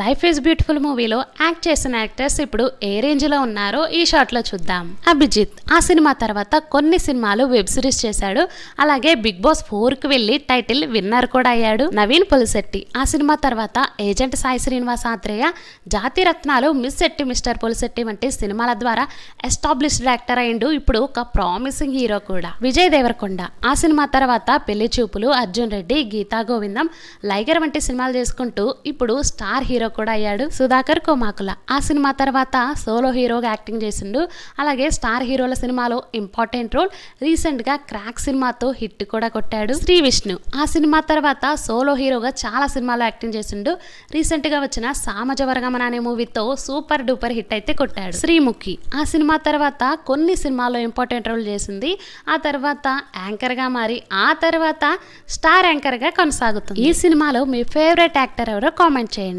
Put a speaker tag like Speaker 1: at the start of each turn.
Speaker 1: Life is beautiful మూవీలో act చేసిన actors ఇప్పుడు ఏ రేంజ్ లో ఉన్నారో ఈ షాట్ లో చూద్దాం. అభిజిత్ ఆ సినిమా తర్వాత కొన్ని సినిమాలు వెబ్ సిరీస్ చేశాడు. అలాగే బిగ్ బాస్ 4 కి వెళ్లి టైటిల్ విన్నర్ కూడా అయ్యాడు. నవీన్ పులిశెట్టి ఆ సినిమా తర్వాత ఏజెంట్ సాయి శ్రీనివాస్ ఆత్రేయ, జాతి రత్నాలు, మిస్ శెట్టి మిస్టర్ పులిశెట్టి వంటి సినిమాల ద్వారా ఎస్టాబ్లిష్డ్ యాక్టర్ అయిండు. ఇప్పుడు ఒక ప్రామిసింగ్ హీరో కూడా. విజయ్ దేవరకొండ ఆ సినిమా తర్వాత పెళ్లి చూపులు, అర్జున్ రెడ్డి, గీతా గోవిందం, లైగర్ వంటి సినిమాలు చేసుకుంటూ ఇప్పుడు స్టార్ హీరో కూడా అయ్యాడు. సుధాకర్ కోమాకుల ఆ సినిమా తర్వాత సోలో హీరోగా యాక్టింగ్ చేసిండు. అలాగే స్టార్ హీరోల సినిమాలో ఇంపార్టెంట్ రోల్, రీసెంట్ గా క్రాక్ సినిమాతో హిట్ కూడా కొట్టాడు. శ్రీ విష్ణు ఆ సినిమా తర్వాత సోలో హీరోగా చాలా సినిమాలో యాక్టింగ్ చేసిండు. రీసెంట్ గా వచ్చిన సామజ వర్గమన అనే మూవీతో సూపర్ డూపర్ హిట్ అయితే కొట్టాడు. శ్రీముఖి ఆ సినిమా తర్వాత కొన్ని సినిమాల్లో ఇంపార్టెంట్ రోల్ చేసింది. ఆ తర్వాత యాంకర్ గా మారి ఆ తర్వాత స్టార్ యాంకర్ గా కొనసాగుతుంది. ఈ సినిమాలో మీ ఫేవరెట్ యాక్టర్ ఎవరో కామెంట్ చేయండి.